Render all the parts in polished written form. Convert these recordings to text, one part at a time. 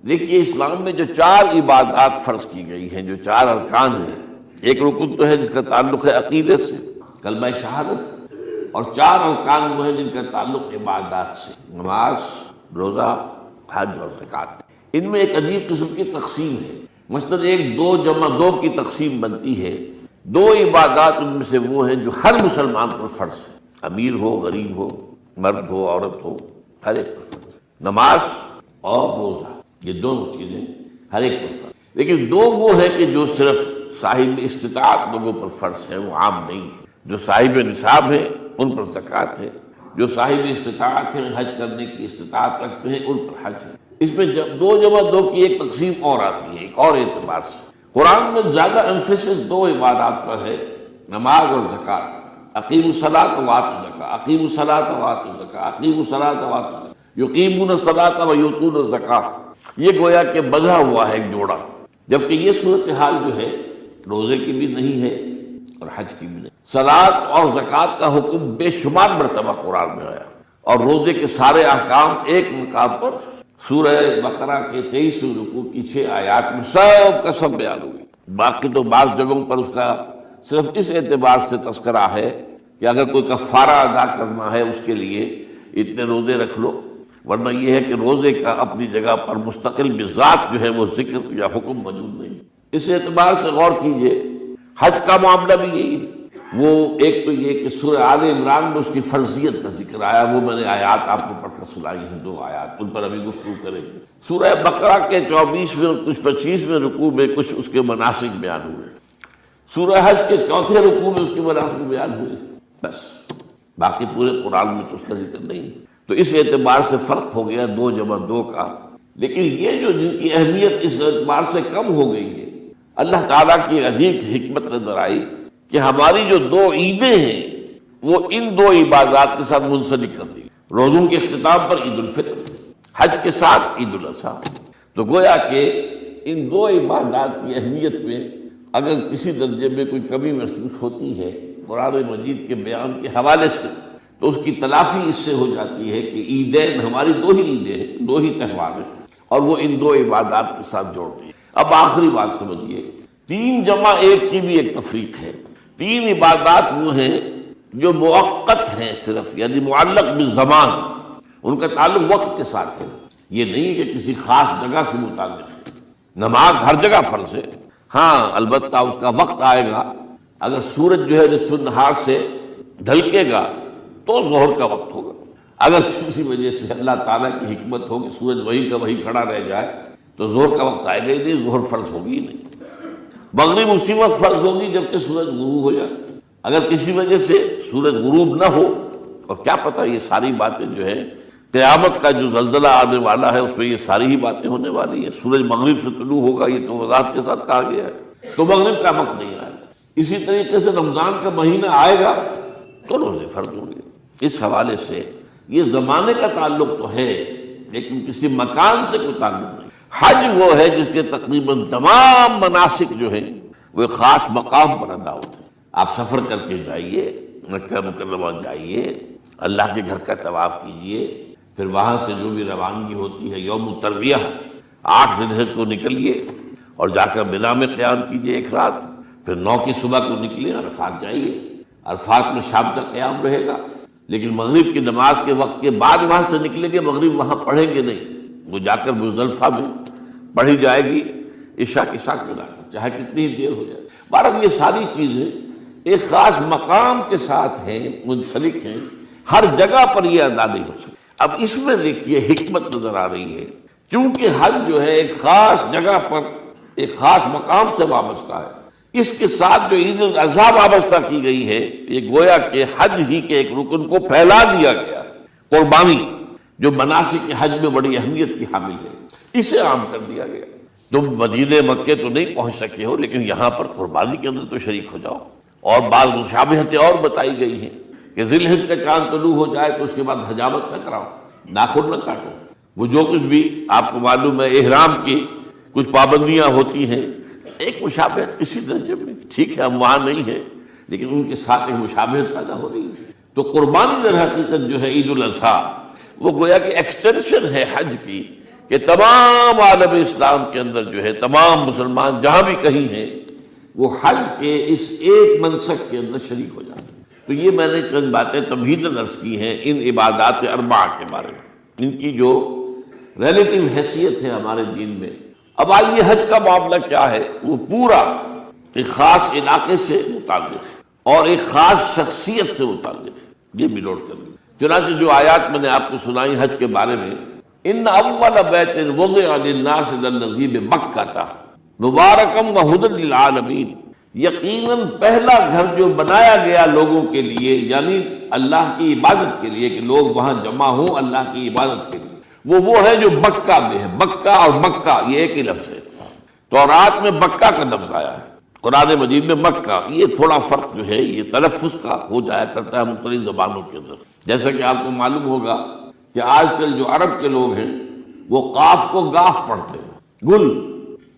دیکھیے اسلام میں جو 4 عبادات فرض کی گئی ہیں، جو 4 ارکان ہیں، ایک رکن تو ہے جس کا تعلق ہے عقیدے سے، کلمہ شہادت، اور 4 ارکان وہ ہیں جن کا تعلق عبادات سے، نماز، روزہ، حج اور زکوٰۃ۔ ان میں ایک عجیب قسم کی تقسیم ہے، مثلاً 1 2 جمع 2 کی تقسیم بنتی ہے۔ 2 عبادات ان میں سے وہ ہیں جو ہر مسلمان پر فرض ہے، امیر ہو، غریب ہو، مرد ہو، عورت ہو، ہر ایک پر فرض ہے، نماز اور روزہ، یہ دونوں چیزیں ہر ایک پر فرض۔ لیکن 2 وہ ہیں کہ جو صرف صاحب استطاعت لوگوں پر فرض ہیں، وہ عام نہیں ہے۔ جو صاحب نصاب ہیں ان پر زکوٰۃ ہے، جو صاحب استطاعت ہیں، حج کرنے کی استطاعت رکھتے ہیں، ان پر حج ہے۔ اس میں 2 جمع 2 کی ایک تقسیم اور آتی ہے، ایک اور اعتبار سے۔ قرآن میں زیادہ ایمفیسس 2 عبادات پر ہے، نماز اور زکوٰۃ۔ اقیموا الصلاۃ وآتوا الزکاۃ، اقیموا الصلاۃ وآتوا الزکاۃ، اقیموا الصلاۃ وآتوا الزکاۃ، یقیمون الصلاۃ ویؤتون الزکاۃ۔ یہ گویا کہ بندھا ہوا ہے ایک جوڑا، جبکہ یہ صورتحال جو ہے روزے کی بھی نہیں ہے اور حج کی بھی نہیں۔ صلاۃ اور زکوٰۃ کا حکم بے شمار مرتبہ قرآن میں آیا، اور روزے کے سارے احکام ایک مقام پر سورہ بقرہ کے 23 رکوع کی 6 آیات میں سب کا سب بیان ہوئی۔ باقی تو بعض جگہوں پر اس کا صرف اس اعتبار سے تذکرہ ہے کہ اگر کوئی کفارہ ادا کرنا ہے اس کے لیے اتنے روزے رکھ لو، ورنہ یہ ہے کہ روزے کا اپنی جگہ پر مستقل بذات جو ہے وہ ذکر یا حکم موجود نہیں۔ اس اعتبار سے غور کیجئے، حج کا معاملہ بھی یہی ہے۔ وہ ایک تو یہ کہ سورہ آل عمران میں اس کی فرضیت کا ذکر آیا، وہ میں نے آیات آپ کو پڑھ کر سنائی ہیں، 2 آیات، ان پر ابھی گفتگو کریں گے۔ سورہ بقرہ کے 24ویں کچھ 25ویں رکوع میں کچھ اس کے مناسک بیان ہوئے، سورہ حج کے 4تھے رکوع میں اس کے مناسک بیان ہوئے، بس باقی پورے قرآن میں تو اس کا ذکر نہیں ہے۔ تو اس اعتبار سے فرق ہو گیا 2 جمع 2 کا۔ لیکن یہ جو جن کی اہمیت اس اعتبار سے کم ہو گئی ہے، اللہ تعالیٰ کی عجیب حکمت نظر آئی کہ ہماری جو 2 عیدیں ہیں وہ ان 2 عبادات کے ساتھ منسلک کر دی۔ روزوں کے اختتام پر عید الفطر، حج کے ساتھ عید الاضحیٰ۔ تو گویا کہ ان 2 عبادات کی اہمیت میں اگر کسی درجے میں کوئی کمی محسوس ہوتی ہے قرآن مجید کے بیان کے حوالے سے، تو اس کی تلافی اس سے ہو جاتی ہے کہ عیدین ہماری 2 ہی عیدیں ہیں، 2 ہی تہوار ہیں، اور وہ ان 2 عبادات کے ساتھ جوڑ دی۔ اب آخری بات سمجھیے، 3 جمع 1 کی بھی ایک تفریق ہے۔ 3 عبادات وہ ہیں جو موقت ہیں صرف، یعنی معلق بالزمان، ان کا تعلق وقت کے ساتھ ہے، یہ نہیں کہ کسی خاص جگہ سے متعلق ہے۔ نماز ہر جگہ فرض ہے، ہاں البتہ اس کا وقت آئے گا، اگر سورج جو ہے نصف النہار سے ڈھلکے گا تو ظہر کا وقت ہوگا، اگر کسی وجہ سے اللہ تعالیٰ کی حکمت ہو کہ سورج وہیں کا وہیں کھڑا رہ جائے تو ظہر کا وقت آئے گا ہی نہیں، ظہر فرض ہوگی ہی نہیں۔ مغرب اسی وقت فرض ہوگی جبکہ سورج غروب ہو جائے، اگر کسی وجہ سے سورج غروب نہ ہو، اور کیا پتہ یہ ساری باتیں جو ہے قیامت کا جو زلزلہ آنے والا ہے اس میں یہ ساری ہی باتیں ہونے والی ہیں۔ سورج مغرب سے طلوع ہوگا، یہ تو وضاحت کے ساتھ کہا گیا ہے، تو مغرب کا وقت نہیں آئے گا۔ اسی طریقے سے رمضان کا مہینہ آئے گا تو روزے فرض ہوں گے۔ اس حوالے سے یہ زمانے کا تعلق تو ہے لیکن کسی مکان سے کوئی تعلق نہیں۔ حج وہ ہے جس کے تقریباً تمام مناسک جو ہیں وہ ایک خاص مقام پر ادا ہوتے ہیں۔ آپ سفر کر کے جائیے، مکہ مکرمہ جائیے، اللہ کے گھر کا طواف کیجیے، پھر وہاں سے جو بھی روانگی ہوتی ہے یوم الترویہ 8 ذی الحجہ کو نکلیے اور جا کر منا میں قیام کیجیے 1 رات، پھر 9 کی صبح کو نکلیں عرفات جائیے، عرفات میں شام تک قیام رہے گا، لیکن مغرب کی نماز کے وقت کے بعد وہاں سے نکلیں گے، مغرب وہاں پڑھیں گے نہیں، وہ جا کر مزدلفہ میں پڑھی جائے گی عشاء کے ساتھ ملا کر، چاہے کتنی ہی دیر ہو جائے۔ بہرحال یہ ساری چیزیں ایک خاص مقام کے ساتھ ہیں، منسلک ہیں، ہر جگہ پر یہ ادا نہیں ہو سکتی۔ اب اس میں دیکھیے حکمت نظر آ رہی ہے، چونکہ حج جو ہے ایک خاص جگہ پر ایک خاص مقام سے وابستہ ہے، اس کے ساتھ جو عید الاضحیٰ وابستہ کی گئی ہے، یہ گویا کہ حج ہی کے ایک رکن کو پھیلا دیا گیا ہے۔ قربانی جو مناسک حج میں بڑی اہمیت کی حامل ہے، اسے عام کر دیا گیا۔ تم مدینہ مکے تو نہیں پہنچ سکے ہو لیکن یہاں پر قربانی کے اندر تو شریک ہو جاؤ۔ اور بعض مشابہتیں اور بتائی گئی ہیں کہ ذی الحجہ کا چاند طلوع ہو جائے تو اس کے بعد حجامت نہ کراؤ، ناخن نہ کاٹو، وہ جو کچھ بھی آپ کو معلوم ہے احرام کی کچھ پابندیاں ہوتی ہیں، ایک مشابہت کسی درجے میں، ٹھیک ہے ہم وہاں نہیں ہیں لیکن ان کے ساتھ ایک مشابہت پیدا ہو رہی ہے۔ تو قربانی در حقیقت جو ہے عید الاضحیٰ وہ گویا کہ ایکسٹینشن ہے حج کی، کہ تمام عالم اسلام کے اندر جو ہے تمام مسلمان جہاں بھی کہیں ہیں وہ حج کے اس ایک منسک کے اندر شریک ہو جاتے ہیں۔ تو یہ میں نے چند باتیں تمہیداً عرض کی ہیں ان عبادات اربعہ کے بارے میں، ان کی جو ریلیٹیو حیثیت ہے ہمارے دین میں۔ اب آئیے حج کا معاملہ کیا ہے، وہ پورا ایک خاص علاقے سے متعلق ہے اور ایک خاص شخصیت سے متعلق ہے، یہ بھی نوٹ کر لیں۔ چنانچہ جو آیات میں نے آپ کو سنائی حج کے بارے میں، ان اول بیت وضع للناس للذی بمکہ مبارکم وہدی للعالمین، یقیناً پہلا گھر جو بنایا گیا لوگوں کے لیے، یعنی اللہ کی عبادت کے لیے، کہ لوگ وہاں جمع ہوں اللہ کی عبادت کے لیے، وہ ہے جو بکہ میں ہے۔ بکہ اور مکہ یہ ایک ہی لفظ ہے، تورات میں بکہ کا لفظ آیا ہے، قرآن مجید میں مکہ۔ یہ تھوڑا فرق جو ہے یہ تلفظ کا ہو جایا کرتا ہے مختلف زبانوں کے اندر، جیسا کہ آپ کو معلوم ہوگا کہ آج کل جو عرب کے لوگ ہیں وہ قاف کو گاف پڑھتے ہیں، گل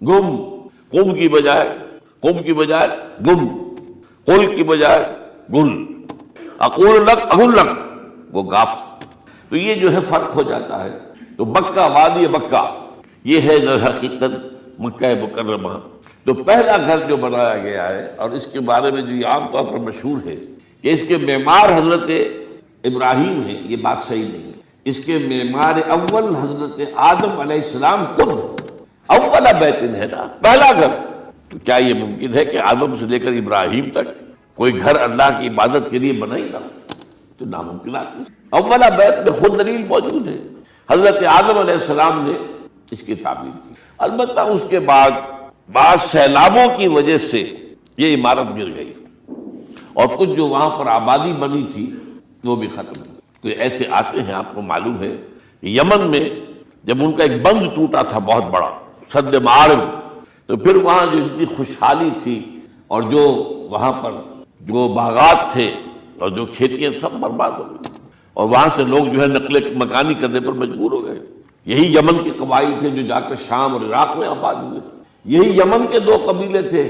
گم، قم کی بجائے گم، قل کی بجائے گل، اقول لک اقول لک، وہ گاف۔ تو یہ جو ہے فرق ہو جاتا ہے۔ تو بکہ، وادی بکہ، یہ ہے در حقیقت مکہ مکرمہ۔ تو پہلا گھر جو بنایا گیا ہے، اور اس کے بارے میں جو یہ عام طور پر مشہور ہے کہ اس کے معمار حضرت ابراہیم ہیں، یہ بات صحیح نہیں ہے۔ اس کے معمار اول حضرت آدم علیہ السلام خود اول بیت ہے نا، پہلا گھر۔ تو کیا یہ ممکن ہے کہ آدم سے لے کر ابراہیم تک کوئی گھر اللہ کی عبادت کے لیے بنا ہی نہ؟ تو ناممکنات ہے۔ اولا بیت میں خود دلیل موجود ہے، حضرت آدم علیہ السلام نے اس کی تعمیر کی۔ البتہ اس کے بعد بعض سیلابوں کی وجہ سے یہ عمارت گر گئی اور کچھ جو وہاں پر آبادی بنی تھی وہ بھی ختم ہوئی۔ تو ایسے آتے ہیں، آپ کو معلوم ہے یمن میں جب ان کا ایک بند ٹوٹا تھا بہت بڑا، سد معارب، تو پھر وہاں جو اتنی خوشحالی تھی اور جو وہاں پر جو باغات تھے اور جو کھیتیاں سب برباد ہو گئی، اور وہاں سے لوگ جو ہے نقل مکانی کرنے پر مجبور ہو گئے۔ یہی یمن کے قبائل تھے جو جا کر شام اور عراق میں آباد ہوئے، یہی یمن کے دو قبیلے تھے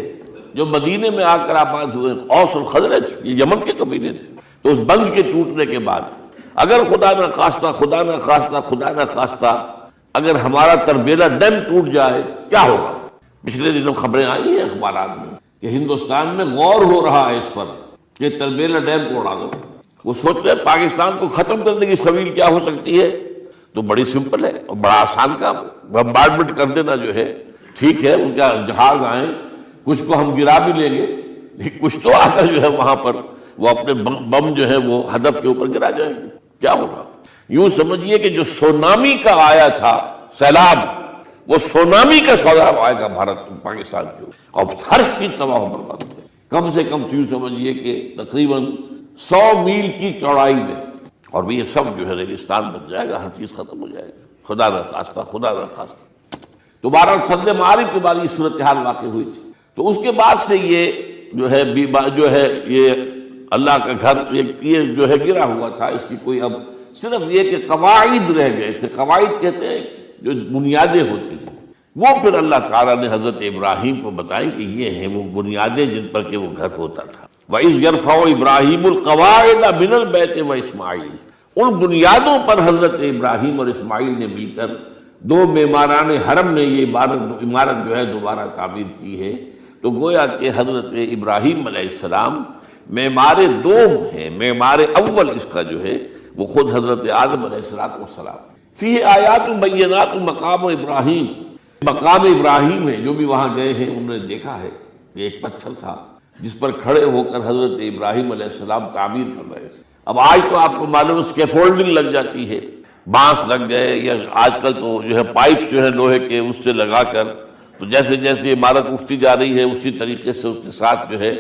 جو مدینے میں آ کر آباد ہوئے، اوس اور خزرج، یہ یمن کے قبیلے تھے۔ تو اس بند کے ٹوٹنے کے بعد اگر خدا نہ خواستہ اگر ہمارا تربیلا ڈیم ٹوٹ جائے کیا ہوگا؟ پچھلے دنوں خبریں آئی ہیں اخبارات میں کہ ہندوستان میں غور ہو رہا ہے اس پر کہ تربیلا ڈیم کو اڑا دو۔ وہ سوچ رہے پاکستان کو ختم کرنے کی سبیل کیا ہو سکتی ہے؟ تو بڑی سمپل ہے اور بڑا آسان کام، بمبارڈمنٹ کر دینا جو ہے۔ ٹھیک ہے ان کا جہاز آئیں، کچھ کو ہم گرا بھی لیں گے، لیکن کچھ تو آ کر جو ہے وہاں پر وہ اپنے بم جو ہے وہ ہدف کے اوپر گرا جائیں گے، کیا ہوگا؟ یوں سمجھیے کہ جو سونامی کا آیا تھا سیلاب، وہ سونامی کا سیلاب آئے گا بھارت پاکستان کے اوپر، اور ہر چیز تباہ و برباد ہے۔ کم سے کم یوں سمجھیے کہ تقریباً 100 میل کی چوڑائی میں، اور یہ سب جو ہے ریگستان بن جائے گا، ہر چیز ختم ہو جائے گی، خدا نہ خواستہ۔ تو بہرحال سد معارف کے بعد یہ صورتحال واقع ہوئی تھی۔ تو اس کے بعد سے یہ جو ہے یہ اللہ کا گھر یہ جو ہے گرا ہوا تھا۔ اس کی کوئی اب صرف یہ کہ قواعد رہ گئے تھے، قواعد کہتے ہیں جو بنیادیں ہوتی ہیں، وہ پھر اللہ تعالیٰ نے حضرت ابراہیم کو بتائی کہ یہ ہیں وہ بنیادیں جن پر کہ وہ گھر ہوتا تھا۔ وَإِذْ يَرْفَعُ إِبْرَاهِيمُ الْقَوَاعِدَ مِنَ الْبَيْتِ وَإِسْمَاعِيلُ، ان بنیادوں پر حضرت ابراہیم اور اسماعیل نے مل کر دو معماران حرم نے یہ عمارت جو ہے دوبارہ تعمیر کی ہے۔ تو گویا کہ حضرت ابراہیم علیہ السلام معمار دوم ہے، معمار اول اس کا جو ہے وہ خود حضرت آدم علیہ السلام۔ فیہ آیات بینات مقام ابراہیم، مقام ابراہیم ہے، جو بھی وہاں گئے ہیں انہوں نے دیکھا ہے کہ ایک پتھر تھا جس پر کھڑے ہو کر حضرت ابراہیم علیہ السلام تعمیر کر رہے تھے۔ اب آج تو آپ کو معلوم اسکیفولڈنگ لگ جاتی ہے، بانس لگ گئے، یا آج کل تو جو ہے پائپ جو ہے لوہے کے اس سے لگا کر، تو جیسے جیسے عمارت اٹھتی جا رہی ہے اسی طریقے سے اس کے ساتھ جو ہے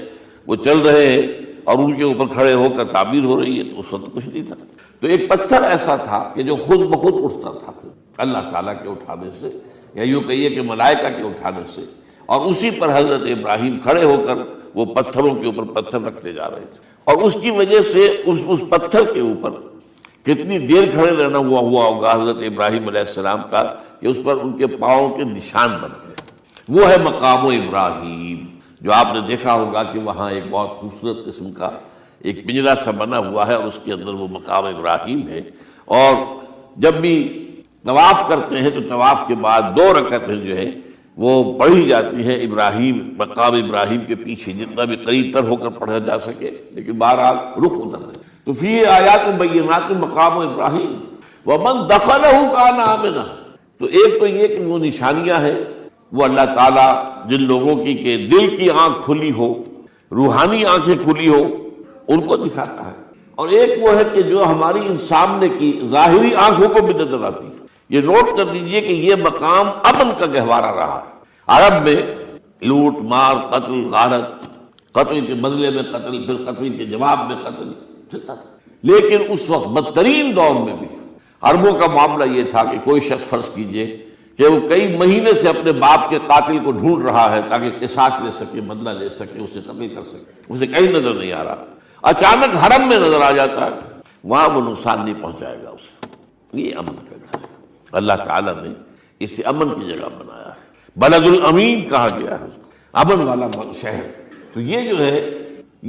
وہ چل رہے ہیں اور ان کے اوپر کھڑے ہو کر تعمیر ہو رہی ہے۔ تو اس وقت کچھ نہیں تھا، تو ایک پتھر ایسا تھا کہ جو خود بخود اٹھتا تھا اللہ تعالیٰ کے اٹھانے سے، یا یوں کہیے کہ ملائکہ کے اٹھانے سے، اور اسی پر حضرت ابراہیم کھڑے ہو کر وہ پتھروں کے اوپر پتھر رکھتے جا رہے تھے، اور اس کی وجہ سے اس پتھر کے اوپر کتنی دیر کھڑے رہنا ہوا ہوگا حضرت ابراہیم علیہ السلام کا کہ اس پر ان کے پاؤں کے نشان بن گئے۔ وہ ہے مقام ابراہیم، جو آپ نے دیکھا ہوگا کہ وہاں ایک بہت خوبصورت قسم کا ایک پنجرا سا بنا ہوا ہے اور اس کے اندر وہ مقام ابراہیم ہے۔ اور جب بھی طواف کرتے ہیں تو طواف کے بعد 2 رکعتیں جو ہے وہ پڑھی جاتی ہیں ابراہیم، مقام ابراہیم کے پیچھے، جتنا بھی قریب تر ہو کر پڑھا جا سکے، لیکن بہرحال رخ ادھر ہے۔ تو فی آیات بینات مقام ابراہیم ومن دخلہ کان آمنا۔ تو ایک تو یہ کہ وہ نشانیاں ہیں، وہ اللہ تعالیٰ جن لوگوں کی کہ دل کی آنکھ کھلی ہو، روحانی آنکھیں کھلی ہو، ان کو دکھاتا ہے، اور ایک وہ ہے کہ جو ہماری ان سامنے کی ظاہری آنکھوں کو بھی نظر آتی ہے۔ یہ نوٹ کر لیجئے کہ یہ مقام امن کا گہوارہ رہا ہے۔ عرب میں لوٹ مار، قتل، غارت، قتل کے بدلے میں قتل، پھر قتل کے جواب میں قتل چلتا تھا، لیکن اس وقت بدترین دور میں بھی عربوں کا معاملہ یہ تھا کہ کوئی شخص فرض کیجئے کہ وہ کئی مہینے سے اپنے باپ کے قاتل کو ڈھونڈ رہا ہے تاکہ قصاص لے سکے، بدلہ لے سکے، اسے قتل کر سکے، اسے کہیں نظر نہیں آ رہا، اچانک حرم میں نظر آ جاتا ہے، وہاں وہ نقصان نہیں پہنچائے گا اسے۔ یہ امن کا گھر ہے، اللہ تعالیٰ نے اسے امن کی جگہ بنایا ہے، بلد الامین کہا گیا ہے اس کو، امن والا شہر۔ تو یہ جو ہے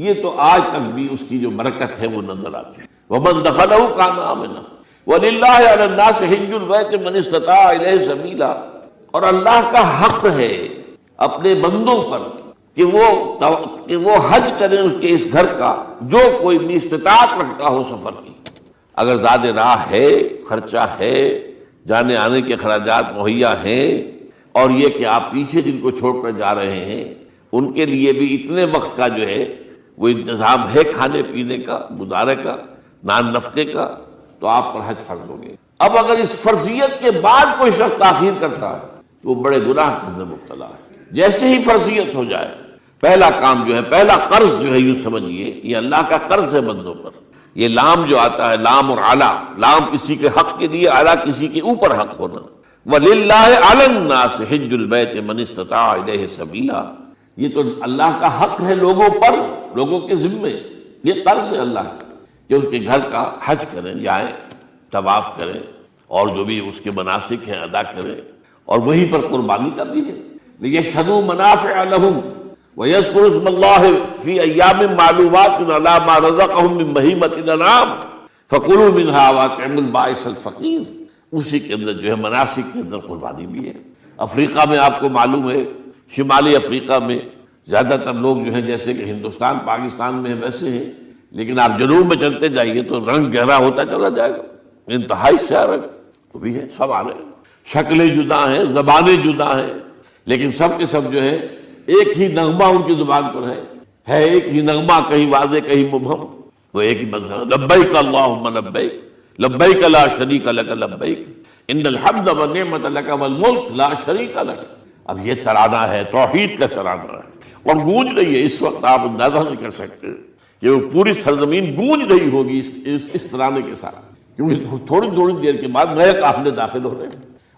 یہ تو آج تک بھی اس کی جو برکت ہے وہ نظر آتی ہے۔ ومن دخلہ کان آمنا وَلِلَّهِ عَلَى النَّاسِ حِجُّ الْبَيْتِ مَنِ اسْتَطَاعَ إِلَيْهِ سَبِيلًا، اور اللہ کا حق ہے اپنے بندوں پر کہ وہ حج کریں اس کے اس گھر کا جو کوئی بھی استطاعت رکھتا ہو سفر کی۔ اگر زیادہ راہ ہے، خرچہ ہے، جانے آنے کے اخراجات مہیا ہیں، اور یہ کہ آپ پیچھے جن کو چھوڑ کر جا رہے ہیں ان کے لیے بھی اتنے وقت کا جو ہے وہ انتظام ہے، کھانے پینے کا، گزارے کا، نان نفقے کا، تو آپ پر حج فرض ہو گئے۔ اب اگر اس فرضیت کے بعد کوئی شخص تاخیر کرتا ہے تو وہ بڑے گناہ کے اندر مبتلا ہے۔ جیسے ہی فرضیت ہو جائے، پہلا کام جو ہے، پہلا قرض جو ہے، یوں سمجھیے یہ اللہ کا قرض ہے بندوں پر۔ یہ لام جو آتا ہے، لام اور اعلیٰ، لام کسی کے حق کے لیے، اعلیٰ کسی کے اوپر حق ہونا۔ وَلِلَّهِ عَلَى النَّاسِ حِجُّ الْبَيْتِ مَنِ اسْتَطَاعَ إِلَيْهِ سَبِيلًا، یہ تو اللہ کا حق ہے لوگوں پر، لوگوں کے ذمے، یہ قرض ہے اللہ کا کہ اس کے گھر کا حج کریں، جائیں، طواف کریں، اور جو بھی اس کے مناسک ہیں ادا کریں، اور وہیں پر قربانی کا بھی ہے۔ لِيَشْهَدُوا مَنَافِعَ لَهُمْ وَيَذْكُرُوا اسْمَ اللَّهِ فِي أَيَّامٍ مَّعْلُومَاتٍ عَلَىٰ مَا رَزَقَهُم مِّن بَهِيمَةِ الْأَنْعَامِ فَكُلُوا مِنْهَا وَأَطْعِمُوا الْبَائِسَ الْفَقِيرَ۔ اسی کے اندر جو ہے مناسک کے اندر قربانی بھی ہے۔ افریقہ میں آپ کو معلوم ہے، شمالی افریقہ میں زیادہ تر لوگ جو ہیں جیسے کہ ہندوستان پاکستان میں ویسے ہیں، لیکن آپ جنوب میں چلتے جائیے تو رنگ گہرا ہوتا چلا جائے گا، انتہائی سیاہ رنگ وہ بھی ہے، سب آ رہے ہیں، شکلیں جدا ہیں، زبانیں جدا ہیں، لیکن سب کے سب جو ہے ایک ہی نغمہ ان کی زبان پر ہے ایک ہی نغمہ، کہیں واضح کہیں مبہم، وہ ایک ہی مذہب، لبیک اللہم لبیک لبیک لا شریک لک لبیک ان الحمد والنعمت لک والملک لا شریک لک۔ اب یہ ترانہ ہے، توحید کا ترانہ ہے، اور گونج رہی ہے اس وقت، آپ اندازہ نہیں کر سکتے کہ وہ پوری سرزمین گونج رہی ہوگی اس ترانے کے ساتھ، کیونکہ تھوڑی دیر کے بعد نئے قافلے داخل ہو رہے ہیں۔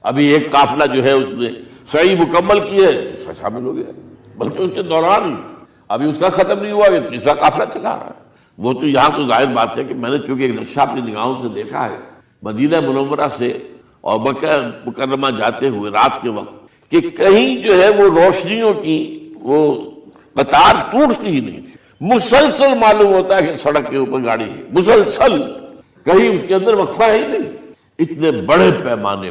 ابھی ایک قافلہ جو ہے اس نے سعی مکمل کی ہے، اس کا شامل ہو گیا، بلکہ اس کے دوران ہی ابھی اس کا ختم نہیں ہوا، یہ تیسرا قافلہ چلا رہا ہے۔ وہ تو یہاں تو ظاہر بات ہے کہ میں نے چونکہ ایک نقشہ اپنی نگاہوں سے دیکھا ہے مدینہ منورہ سے اور مکہ مکرمہ جاتے ہوئے رات کے وقت، کہ کہیں جو ہے وہ روشنیوں کی وہ قطار ٹوٹتی ہی نہیں تھی، مسلسل معلوم ہوتا ہے کہ سڑک کے اوپر گاڑی ہے، مسلسل، کہیں اس کے اندر وقفہ ہی نہیں۔ اتنے بڑے پیمانے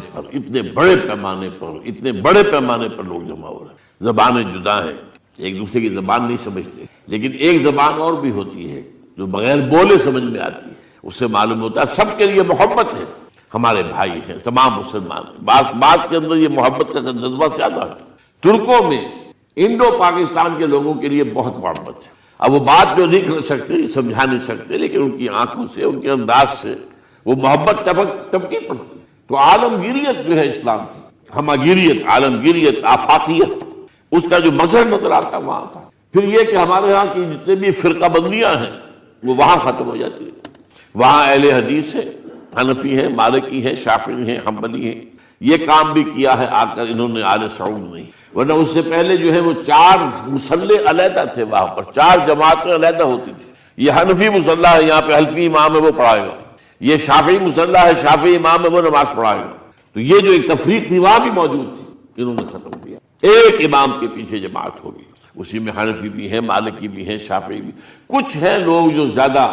پر لوگ جمع ہو رہے ہیں، زبانیں جدا ہیں، ایک دوسرے کی زبان نہیں سمجھتے، لیکن ایک زبان اور بھی ہوتی ہے جو بغیر بولے سمجھ میں آتی ہے، اس سے معلوم ہوتا ہے سب کے لیے محبت ہے، ہمارے بھائی ہیں، تمام مسلمان ہیں۔ بعض کے اندر یہ محبت کا جذبہ زیادہ ہے۔ ترکوں میں انڈو پاکستان کے لوگوں کے لیے بہت محبت ہے۔ اب وہ بات جو نہیں کر سکتے، سمجھا نہیں سکتے، لیکن ان کی آنکھوں سے، ان کے انداز سے وہ محبت ٹپکی پڑتی۔ تو عالمگیریت جو ہے اسلام کی، ہمگیریت، عالمگیریت، آفاقیت، اس کا جو مظہر نظر آتا وہاں تھا۔ پھر یہ کہ ہمارے ہاں کی جتنے بھی فرقہ بندیاں ہیں وہ وہاں ختم ہو جاتی ہیں۔ وہاں اہل حدیث ہے، حنفی ہیں، مالکی ہیں، شافعی ہیں، حنبلی ہیں۔ یہ کام بھی کیا ہے آ کر انہوں نے آل سعود نہیں، ورنہ اس سے پہلے جو ہے وہ 4 مصلے علیحدہ تھے، وہاں پر 4 جماعتیں علیحدہ ہوتی تھی۔ یہ حنفی مصلح ہے، یہاں پہ حنفی امام ہے وہ پڑھائے گا، یہ شافعی مصلح ہے، شافعی امام ہے وہ نماز پڑھائے گا۔ تو یہ جو ایک تفریق تھی وہاں بھی موجود تھی، انہوں نے ختم کیا۔ ایک امام کے پیچھے جماعت ہوگی، اسی میں حنفی بھی ہیں، مالکی بھی ہیں، شافعی بھی۔ کچھ ہیں لوگ جو زیادہ،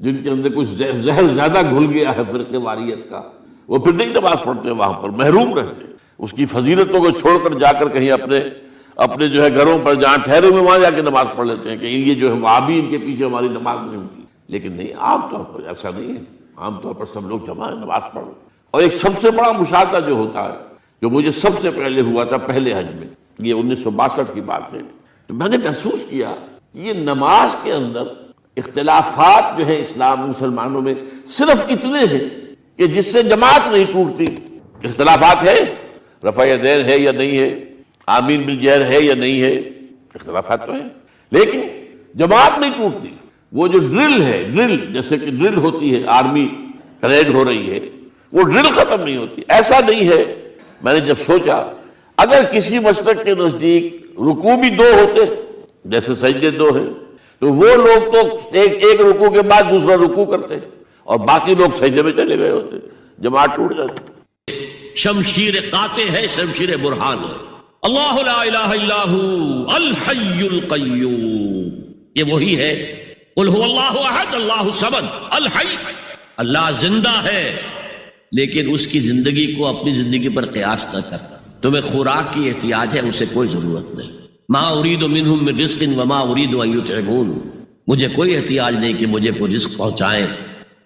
جن کے اندر کچھ زہر زیادہ گھل گیا ہے فرقے واریت کا، وہ پھر نہیں نماز پڑھتے وہاں پر، محروم رہتے ہیں اس کی فضیلتوں کو چھوڑ کر جا کر کہیں اپنے جو ہے گھروں پر جہاں ٹھہرے ہوئے وہاں جا کے نماز پڑھ لیتے ہیں کہ یہ جو ہے وہابی ان کے پیچھے ہماری نماز نہیں ہوتی. لیکن نہیں، عام طور پر ایسا نہیں ہے. عام طور پر سب لوگ جمع ہیں، نماز پڑھ. اور ایک سب سے بڑا مشاہدہ جو ہوتا ہے، جو مجھے سب سے پہلے ہوا تھا پہلے حج میں، یہ 1962 کی بات ہے، تو میں نے محسوس کیا یہ نماز کے اندر اختلافات جو ہے اسلام مسلمانوں میں صرف اتنے ہیں کہ جس سے جماعت نہیں ٹوٹتی. اختلافات ہے، رفع یدین ہے یا نہیں ہے، آمین بالجہر ہے یا نہیں ہے، اختلافات تو ہیں، لیکن جماعت نہیں ٹوٹتی. وہ جو ڈرل ہے، ڈرل جیسے کہ ڈرل ہوتی ہے، آرمی پریڈ ہو رہی ہے، وہ ڈرل ختم نہیں ہوتی. ایسا نہیں ہے. میں نے جب سوچا اگر کسی مسلک کے نزدیک رکوع بھی 2 ہوتے جیسے سجدے 2 ہیں، تو وہ لوگ تو ایک رکوع کے بعد دوسرا رکوع کرتے اور باقی لوگ سجدے میں چلے گئے ہوتے، جماعت ٹوٹ جاتی. شمشیر قاطع ہے، شمشیر برہان ہے. اللہ لا الہ الا ہو الحی القیوم، یہ وہی ہے. قل هو اللہ احد اللہ الصمد الحی. اللہ زندہ ہے لیکن اس کی زندگی کو اپنی زندگی پر قیاس نہ کرتا. تمہیں خوراک کی احتیاج ہے، اسے کوئی ضرورت نہیں. ما ارید منہم من رزق وما ارید ان یطعمون. مجھے کوئی احتیاج نہیں کہ مجھے کوئی رزق پہنچائیں،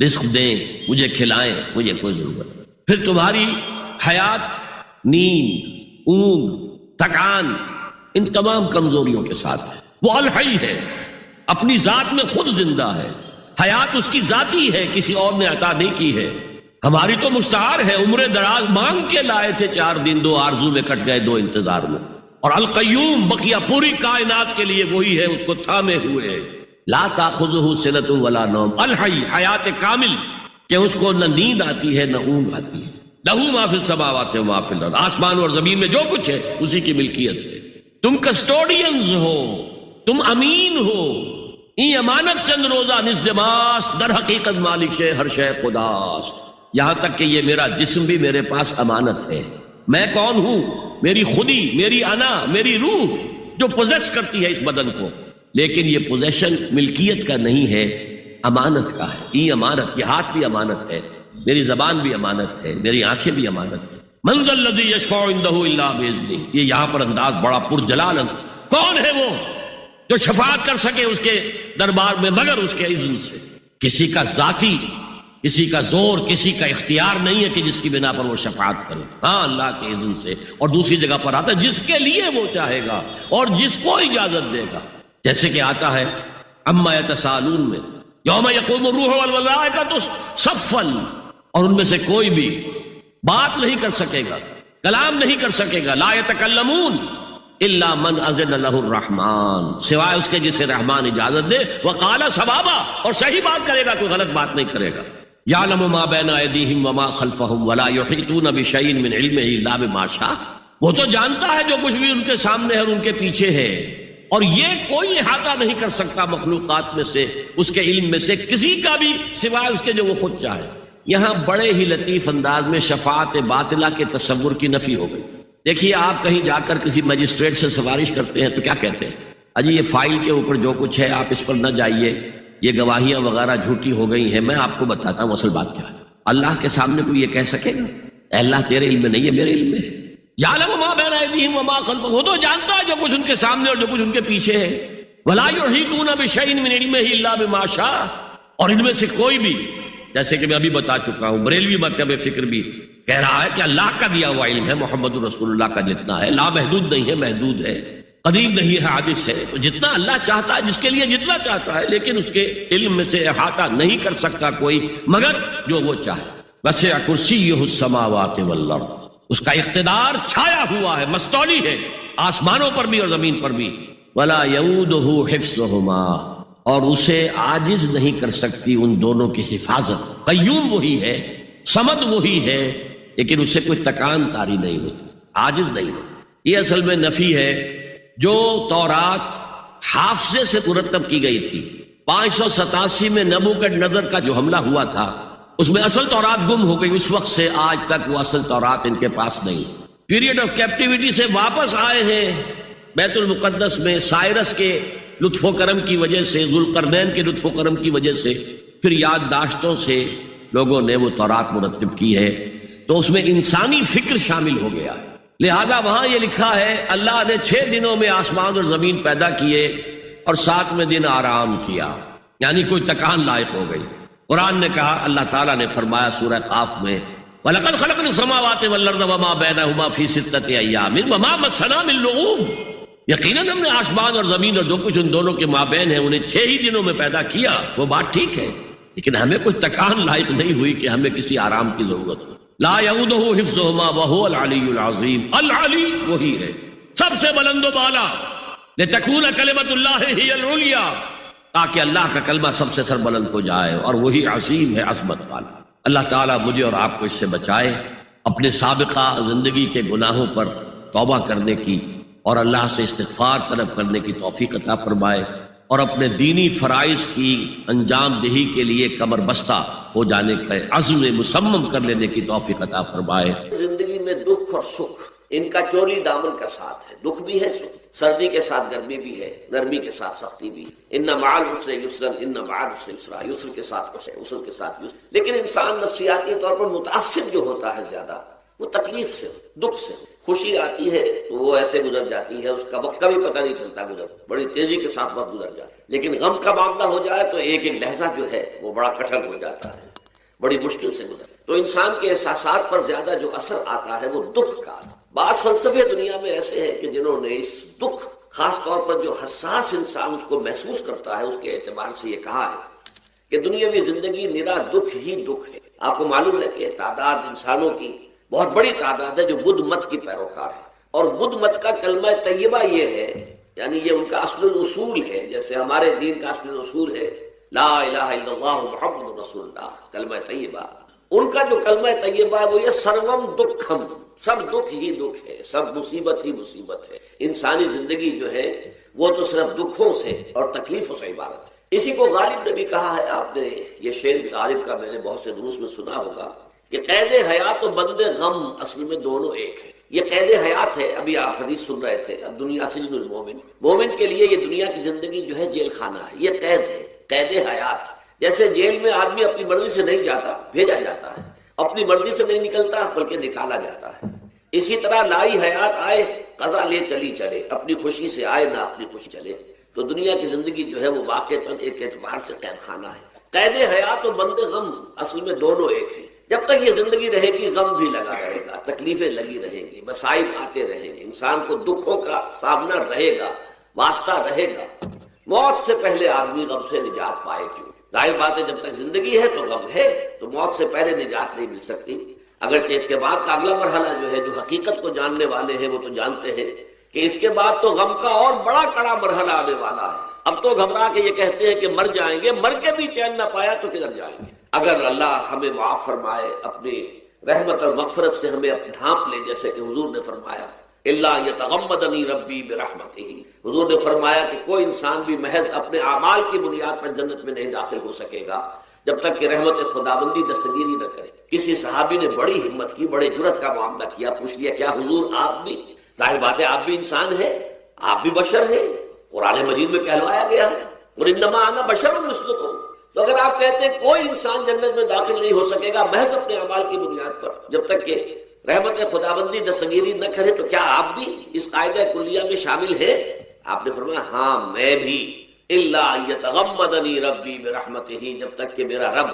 رزق دیں، مجھے کھلائیں، مجھے کوئی ضرورت نہیں. پھر تمہاری حیات نیند، اونگ، تھکان ان تمام کمزوریوں کے ساتھ ہے. وہ الحی ہے، اپنی ذات میں خود زندہ ہے. حیات اس کی ذاتی ہے، کسی اور نے عطا نہیں کی ہے. ہماری تو مستعار ہے. عمر دراز مانگ کے لائے تھے، 4 دن 2 آرزو میں کٹ گئے، 2 انتظار میں. اور القیوم بقیہ پوری کائنات کے لیے وہی ہے، اس کو تھامے ہوئے. لا تاخذہ سنۃ ولا نوم. الحی حیات کامل کہ اس کو نہ نیند آتی ہے نہ اونگ آتی ہے. لہو ما فی السماوات و ما فی الارض. آسمان اور زمین میں جو کچھ ہے اسی کی ملکیت ہے. تم کسٹوڈینز ہو، تم امین ہو. این امانت چند روزہ نزدماس، در حقیقت مالک شے ہر شے خداست. یہاں تک کہ یہ میرا جسم بھی میرے پاس امانت ہے. میں کون ہوں؟ میری خودی، میری انا، میری روح جو پوزیس کرتی ہے اس بدن کو. لیکن یہ پوزیشن ملکیت کا نہیں ہے، امانت کا ہے. یہ امانت، یہ ہاتھ بھی امانت ہے، میری زبان بھی امانت ہے، میری آنکھیں بھی امانت ہے. من ذا الذی یشفع عنده الا باذنہ. یہ یہاں پر انداز بڑا پرجلال. کون ہے وہ جو شفاعت کر سکے اس کے دربار میں مگر اس کے اذن سے؟ کسی کا ذاتی، کسی کا زور، کسی کا اختیار نہیں ہے کہ جس کی بنا پر وہ شفاعت کرے. ہاں اللہ کے اذن سے. اور دوسری جگہ پر آتا ہے جس کے لیے وہ چاہے گا اور جس کو اجازت دے گا. جیسے کہ آتا ہے اما یتساءلون میں، یوم یقوم الروح والملائکۃ صفا. اور ان میں سے کوئی بھی بات نہیں کر سکے گا، کلام نہیں کر سکے گا. لا یتکلمون الا من اذن له الرحمن، سوائے اس کے جسے رحمان اجازت دے. وقال صوابا، اور صحیح بات کرے گا، کوئی غلط بات نہیں کرے گا. یعلم ما بین ایدیہم وما خلفہم ولا یحیطون بشیء من علمہ الا بما شاء. وہ تو جانتا ہے جو کچھ بھی ان کے سامنے ہے اور ان کے پیچھے ہے، اور یہ کوئی احاطہ نہیں کر سکتا مخلوقات میں سے، اس کے علم میں سے کسی کا بھی، سوائے اس کے جو وہ خود چاہے. یہاں بڑے ہی لطیف انداز میں شفاعت باطلہ کے تصور کی نفی ہو گئی. دیکھیے آپ کہیں جا کر کسی مجسٹریٹ سے سفارش کرتے ہیں تو کیا کہتے ہیں؟ اجی یہ فائل کے اوپر جو کچھ ہے آپ اس پر نہ جائیے، یہ گواہیاں وغیرہ جھوٹی ہو گئی ہیں. میں آپ کو بتاتا ہوں اصل بات کیا ہے. اللہ کے سامنے کوئی یہ کہہ سکے گا اے اللہ تیرے علم میں نہیں ہے، میرے علم میں ہے. یعلم ما بین ایدیہم وما خلفہم، وہ تو جانتا ہے جو کچھ ان کے سامنے اور جو کچھ ان کے پیچھے ہے. ولا یحیطون بشیء من علمہ الا بما شاء. اور ان میں سے کوئی بھی، جیسے کہ میں ابھی بتا چکا ہوں، بریلوی مکتب فکر بھی کہہ رہا ہے کہ اللہ کا دیا ہوا علم ہے، محمد رسول اللہ کا جتنا ہے، لا محدود نہیں ہے، محدود ہے، قدیم نہیں ہے، حادث ہے. تو جتنا اللہ چاہتا ہے، جس کے لیے جتنا چاہتا ہے، لیکن اس کے علم میں سے احاطہ نہیں کر سکتا کوئی مگر جو وہ چاہے. وسع کرسیہ السماوات والارض. اس کا اقتدار چھایا ہوا ہے، مستولی ہے، آسمانوں پر بھی اور زمین پر بھی. ولا یؤودہ حفظہما، اور اسے عاجز نہیں کر سکتی ان دونوں کی حفاظت. قیوم وہی ہے، صمد وہی ہے، لیکن اسے کوئی تکان تاری نہیں ہوتی، عاجز نہیں ہوتی. یہ اصل میں نفی ہے جو تورات حافظے سے مرتب کی گئی تھی. 587 میں نبوکڈنضر کا جو حملہ ہوا تھا اس میں اصل تورات گم ہو گئی. اس وقت سے آج تک وہ اصل تورات ان کے پاس نہیں. پیریڈ آف کیپٹیوٹی سے واپس آئے ہیں بیت المقدس میں، سائرس کے لطف و کرم کی وجہ سے، ذوالقرنین کے لطف و کرم کی وجہ سے، پھر یادداشتوں سے لوگوں نے وہ تورات مرتب کی ہے. تو اس میں انسانی فکر شامل ہو گیا ہے. لہذا وہاں یہ لکھا ہے اللہ نے 6 دنوں میں آسمان اور زمین پیدا کیے اور 7ویں دن آرام کیا، یعنی کوئی تکان لائق ہو گئی. قرآن نے کہا، اللہ تعالیٰ نے فرمایا سورہ قاف میں، وَلَقَدْ خَلَقْنَا السَّمَاوَاتِ وَالْأَرْضَ وَمَا بَيْنَهُمَا فِي 6 أَيَّامٍ وَمَا مَسَّنَا مِن لُغُوبٍ. یقیناً ہم نے آسمان اور زمین اور جو کچھ ان دونوں کے مابین ہے انہیں 6 ہی دنوں میں پیدا کیا. وہ بات ٹھیک ہے، لیکن ہمیں کوئی تکان لائق نہیں ہوئی کہ ہمیں کسی آرام کی ضرورت ہو. لا يؤوده حفظهما وهو العلی العظیم. العلی وہی ہے سب سے بلند و بالا. لتکون کلمۃ اللہ ہی العلیٰ، تاکہ اللہ کا کلمہ سب سے سر بلند ہو جائے، اور وہی عظیم ہے، عظمت والا. اللہ تعالیٰ مجھے اور آپ کو اس سے بچائے، اپنے سابقہ زندگی کے گناہوں پر توبہ کرنے کی اور اللہ سے استغفار طلب کرنے کی توفیق عطا فرمائے، اور اپنے دینی فرائض کی انجام دہی کے لیے کمر بستہ ہو جانے کا عزم مصمم کر لینے کی توفیق عطا فرمائے. زندگی میں دکھ اور سکھ ان کا چولی دامن کا ساتھ ہے. دکھ بھی ہے، سکھ، سردی کے ساتھ گرمی بھی ہے، نرمی کے ساتھ سختی بھی. ان مع العسر یسرا، ان مع العسر یسرا، یسر کے ساتھ عسر کے ساتھ یسر. لیکن انسان نفسیاتی طور پر متاثر جو ہوتا ہے زیادہ وہ تکلیف سے، دکھ سے. خوشی آتی ہے تو وہ ایسے گزر جاتی ہے، اس کا وقت کا بھی پتہ نہیں چلتا، بڑی تیزی کے ساتھ وقت گزر جاتا ہے. لیکن غم کا معاملہ ہو جائے تو ایک ایک لحظہ جو ہے وہ بڑا کٹھن ہو جاتا ہے، بڑی مشکل سے گزرتا ہے. تو انسان کے احساسات پر زیادہ جو اثر آتا ہے وہ دکھ کا. بعض فلسفے دنیا میں ایسے ہیں کہ جنہوں نے اس دکھ، خاص طور پر جو حساس انسان اس کو محسوس کرتا ہے، اس کے اعتبار سے یہ کہا ہے کہ دنیاوی زندگی نرا دکھ ہی دکھ ہے. آپ کو معلوم ہے کہ تعداد انسانوں کی بہت بڑی تعداد ہے جو بدھ مت کی پیروکار ہے، اور بدھ مت کا کلمہ طیبہ یہ ہے، یعنی یہ ان کا اصل الاصول ہے. جیسے ہمارے دین کا اصل الاصول ہے لا الہ الا اللہ محمد رسول اللہ، کلمہ طیبہ. ان کا جو کلمہ طیبہ ہے وہ یہ سروم دکھم، سب دکھ ہی دکھ ہے، سب مصیبت ہی مصیبت ہے. انسانی زندگی جو ہے وہ تو صرف دکھوں سے اور تکلیفوں سے عبارت ہے. اسی کو غالب نے بھی کہا ہے، آپ نے یہ شعر غالب کا میں نے بہت سے دروس میں سنا ہوگا کہ قید حیات و بند غم اصل میں دونوں ایک ہے. یہ قید حیات ہے. ابھی آپ حدیث سن رہے تھے، دنیا سجن المومن، مومن کے لیے یہ دنیا کی زندگی جو ہے جیل خانہ ہے. یہ قید ہے، قید حیات. جیسے جیل میں آدمی اپنی مرضی سے نہیں جاتا، بھیجا جاتا ہے، اپنی مرضی سے نہیں نکلتا بلکہ نکالا جاتا ہے. اسی طرح لائی حیات آئے قضا لے چلی چلے، اپنی خوشی سے آئے نہ اپنی خوشی چلے. تو دنیا کی زندگی جو ہے وہ واقعتاً ایک اعتبار سے قید خانہ ہے. قید حیات و بند غم اصل میں دونوں ایک ہیں. جب تک یہ زندگی رہے گی غم بھی لگا رہے گا، تکلیفیں لگی رہیں گی، مصائب آتے رہیں گے، انسان کو دکھوں کا سامنا رہے گا، واسطہ رہے گا. موت سے پہلے آدمی غم سے نجات پائے کیوں؟ ظاہر بات ہے جب تک زندگی ہے تو غم ہے، تو موت سے پہلے نجات نہیں مل سکتی. اگرچہ اس کے بعد کا اگلا مرحلہ جو ہے، جو حقیقت کو جاننے والے ہیں وہ تو جانتے ہیں کہ اس کے بعد تو غم کا اور بڑا کڑا مرحلہ آنے والا ہے. اب تو گھبرا کے یہ کہتے ہیں کہ مر جائیں گے، مر کے بھی چین نہ پایا تو کدھر جائیں گے. اگر اللہ ہمیں معاف فرمائے، اپنی رحمت اور مغفرت سے ہمیں ڈھانپ لے، جیسے کہ حضور نے فرمایا اللہ یتغمدنی ربی برحمتہ، حضور نے فرمایا کہ کوئی انسان بھی محض اپنے اعمال کی بنیاد پر جنت میں نہیں داخل ہو سکے گا جب تک کہ رحمت خداوندی دستگیری نہ کرے. کسی صحابی نے بڑی ہمت کی، بڑے جرأت کا معاملہ کیا، پوچھ لیا کیا حضور آپ بھی؟ ظاہر بات ہے آپ بھی انسان ہیں، آپ بھی بشر ہیں، قرآن مجید میں کہلوایا گیا ہے اور انما انا بشر مثلکم. تو اگر آپ کہتے ہیں کوئی انسان جنت میں داخل نہیں ہو سکے گا محض اپنے اعمال کی بنیاد پر جب تک کہ رحمت خداوندی دستگیری نہ کرے، تو کیا آپ بھی اس قاعدہ کلیہ میں شامل ہیں؟ آپ نے فرمایا ہاں میں بھی. الا یتغمدنی ربی برحمتہ، جب تک کہ میرا رب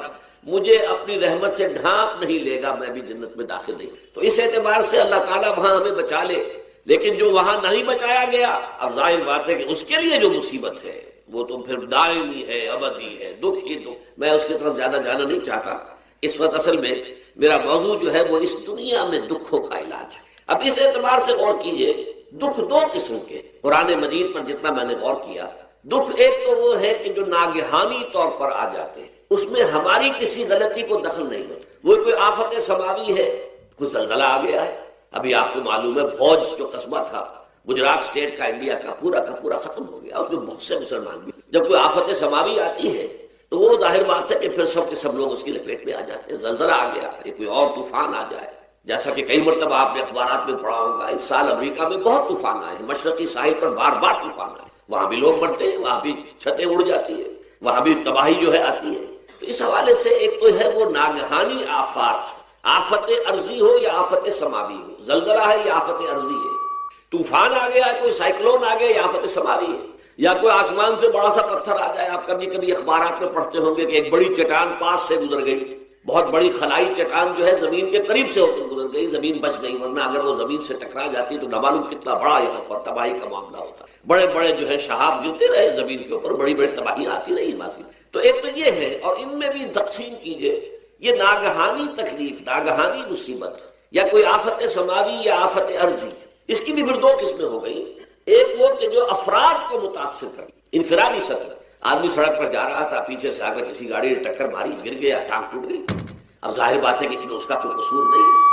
مجھے اپنی رحمت سے ڈھانپ نہیں لے گا میں بھی جنت میں داخل نہیں. تو اس اعتبار سے اللہ تعالیٰ وہاں ہمیں بچا لے. لیکن جو وہاں نہیں بچایا گیا، اب ظاہر بات ہے کہ اس کے لیے جو مصیبت ہے وہ تو پھر دائمی ہے، ابدی ہے، دکھ ہی دکھ. میں اس کی طرف زیادہ جانا نہیں چاہتا اس وقت. اصل میں میرا موضوع جو ہے وہ اس دنیا میں دکھوں کا علاج. اب اس اعتبار سے غور کیجئے، دکھ دو قسم کے قرآن مجید پر جتنا میں نے غور کیا. دکھ ایک تو وہ ہے کہ جو ناگہانی طور پر آ جاتے ہیں، اس میں ہماری کسی غلطی کو دخل نہیں ہوتا. وہ کوئی آفت سماوی ہے، کوئی زلزلہ آ گیا ہے. ابھی آپ کو معلوم ہے بھوج جو قصبہ تھا گجرات اسٹیٹ کا، انڈیا کا پورا ختم ہو گیا. اس میں بہت سے مسلمان بھی. جب کوئی آفت سماوی آتی ہے تو وہ ظاہر بات ہے کہ پھر سب کے سب لوگ اس کی لپیٹ میں آ جاتے ہیں. زلزلہ آ گیا، کوئی اور طوفان آ جائے، جیسا کہ کئی مرتبہ آپ نے اخبارات میں پڑھا ہوگا اس سال امریکہ میں بہت طوفان آئے ہیں. مشرقی ساحل پر بار بار طوفان آئے، وہاں بھی لوگ مرتے ہیں، وہاں بھی چھتیں اڑ جاتی ہیں، وہاں بھی تباہی جو ہے آتی ہے. تو اس حوالے سے ایک تو ہے وہ ناگہانی آفات، آفت ارضی ہو یا آفت سماوی ہو، زلزلہ ہے یا آفت ارضی ہے، طوفان آ گیا، کوئی سائیکلون آ گیا، یا آفت سماوی ہے، یا کوئی آسمان سے بڑا سا پتھر آ جائے. آپ کبھی کبھی اخبارات میں پڑھتے ہوں گے کہ ایک بڑی چٹان پاس سے گزر گئی، بہت بڑی خلائی چٹان جو ہے زمین کے قریب سے ہو کر گزر گئی، زمین بچ گئی، ورنہ اگر وہ زمین سے ٹکرا جاتی تو نہ معلوم کتنا بڑا یہاں پر تباہی کا معاملہ ہوتا. بڑے بڑے جو ہے شہاب گرتے رہے زمین کے اوپر، بڑی بڑی تباہیاں آتی رہی باسی. تو ایک تو یہ ہے، اور ان میں بھی تقسیم کیجئے یہ ناگہانی تکلیف، ناگہانی مصیبت، یا کوئی آفت سماوی یا آفت ارضی، اس کی بھی پھر دو قسمیں ہو گئی. ایک وہ کہ جو افراد کو متاثر کر، انفرادی سطح، آدمی سڑک پر جا رہا تھا، پیچھے سے آ کر کسی گاڑی نے ٹکر ماری، گر گیا، ٹانگ ٹوٹ گئی. اب ظاہر بات ہے کہ اس میں اس کا کوئی قصور نہیں ہے،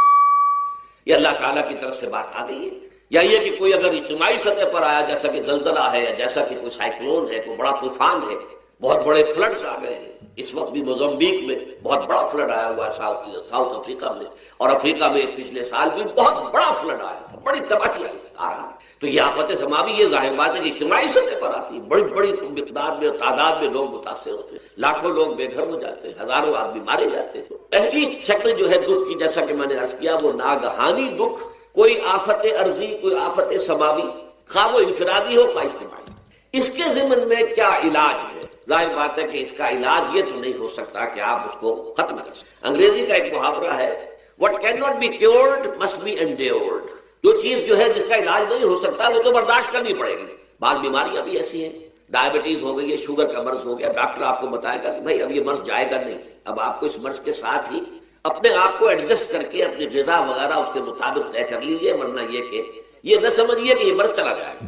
یہ اللہ تعالیٰ کی طرف سے بات آ گئی ہے. یا یہ کہ کوئی اگر اجتماعی سطح پر آیا، جیسا کہ زلزلہ ہے، یا جیسا کہ کوئی سائیکلون ہے، کوئی بڑا طوفان ہے، بہت بڑے فلڈز آ گئے ہیں. اس وقت بھی موزمبیق میں بہت بڑا فلڈ آیا ہوا ہے، ساؤتھ افریقہ میں، اور افریقہ میں پچھلے سال بھی بہت بڑا فلڈ آیا تھا، بڑی تباہی آ رہا ہے. تو یہ آفت سماوی، یہ ظاہر بات ہے کہ اجتماعی سطح پر آتی ہے، بڑی بڑی مقدار میں، تعداد میں لوگ متاثر ہوتے ہیں، لاکھوں لوگ بے گھر ہو جاتے ہیں، ہزاروں آدمی مارے جاتے ہیں. پہلی شکل جو ہے دکھ کی، جیسا کہ میں نے عرض کیا، وہ ناگہانی دکھ، کوئی آفت ارضی، کوئی آفت سماوی، خواہ وہ انفرادی ہو خواہ اجتماعی. اس کے ضمن میں کیا علاج ہے؟ ظاہر بات ہے کہ اس کا علاج یہ تو نہیں ہو سکتا کہ آپ اس کو ختم کر سکیں. انگریزی کا ایک محاورہ ہے، what cannot be cured must be endured. جو چیز جو ہے جس کا علاج نہیں ہو سکتا وہ تو برداشت کرنی پڑے گی. بعض بیماریاں بھی ایسی ہیں، ڈائبٹیز ہو گئی ہے، شوگر کا مرض ہو گیا، ڈاکٹر آپ کو بتائے گا کہ بھائی اب یہ مرض جائے گا نہیں، اب آپ کو اس مرض کے ساتھ ہی اپنے آپ کو ایڈجسٹ کر کے اپنی غذا وغیرہ اس کے مطابق طے کر لیجیے، ورنہ یہ کہ یہ نہ سمجھیے کہ یہ مرض چلا جائے گا.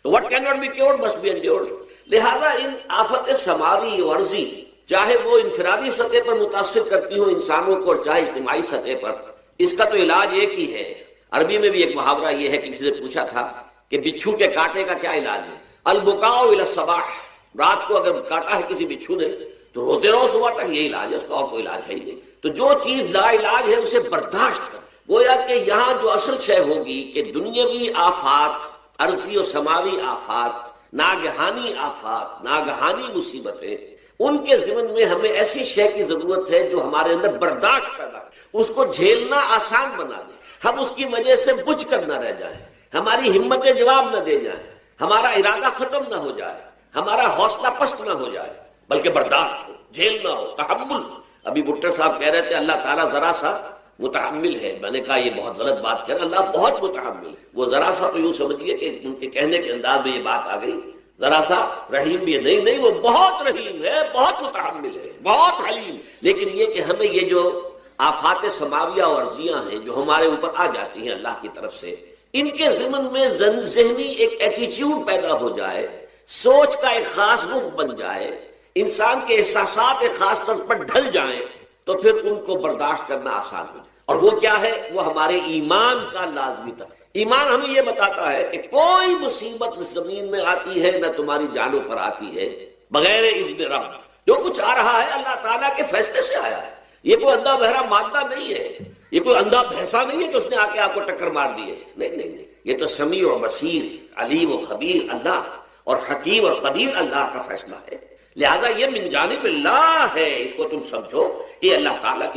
تو what cannot be cured must be endured. لہذا ان آفت سماوی و عرضی، چاہے وہ انفرادی سطح پر متاثر کرتی ہوں انسانوں کو، اور چاہے اجتماعی سطح پر، اس کا تو علاج ایک ہی ہے. عربی میں بھی ایک محاورہ یہ ہے کہ کسی نے پوچھا تھا کہ بچھو کے کاٹے کا کیا علاج ہے؟ البکاء الی الصباح، رات کو اگر کاٹا ہے کسی بچھو نے تو روتے رہو صبح تک، یہ علاج ہے، اس کا اور کوئی علاج ہے ہی نہیں. تو جو چیز لا علاج ہے اسے برداشت کر. گویا کہ یہاں جو اصل شے ہوگی کہ دنیاوی آفات، عرضی و سماوی آفات، ناگہانی آفات، ناگہانی مصیبتیں، ان کے ضمن میں ہمیں ایسی شے کی ضرورت ہے جو ہمارے اندر برداشت پیدا کرے، اس کو جھیلنا آسان بنا دے، ہم اس کی وجہ سے بجھ کر نہ رہ جائیں، ہماری ہمتیں جواب نہ دے جائیں، ہمارا ارادہ ختم نہ ہو جائے، ہمارا حوصلہ پست نہ ہو جائے، بلکہ برداشت ہو، جھیلنا ہو، تحمل. ابھی بھٹر صاحب کہہ رہے تھے اللہ تعالیٰ ذرا سا متحمل ہے. میں نے کہا یہ بہت غلط بات کہہ رہا، اللہ بہت متحمل. وہ ذرا سا تو یوں سمجھیے کہ ان کے کہنے کے انداز میں یہ بات آ گئی، ذرا سا رحیم بھی ہے. نہیں، وہ بہت رحیم ہے، بہت متحمل ہے، بہت حلیم. لیکن یہ کہ ہمیں یہ جو آفات سماویہ اور عرضیاں ہیں جو ہمارے اوپر آ جاتی ہیں اللہ کی طرف سے، ان کے ضمن میں ذہنی ایک ایٹیچیوڈ پیدا ہو جائے، سوچ کا ایک خاص رخ بن جائے، انسان کے احساسات ایک خاص طرز پر ڈھل جائیں، تو پھر ان کو برداشت کرنا آسان ہو جائے. اور وہ کیا ہے؟ وہ ہمارے ایمان کا لازمی تھا. ایمان ہمیں یہ بتاتا ہے کہ کوئی مصیبت اس زمین میں آتی ہے نہ تمہاری جانوں پر آتی ہے بغیر اذن رب. جو کچھ آ رہا ہے اللہ تعالیٰ کے فیصلے سے آیا ہے. یہ کوئی اندھا بہرا مادہ نہیں ہے، یہ کوئی اندھا بھینسا نہیں ہے کہ اس نے آ کے آپ کو ٹکر مار دی ہے. نہیں، یہ تو سمیع و بصیر، علیم و خبیر اللہ، اور حکیم اور قدیر اللہ کا فیصلہ ہے. لہذا یہ من جانب اللہ ہے، اس کو تم سمجھو کہ اللہ تعالیٰ کی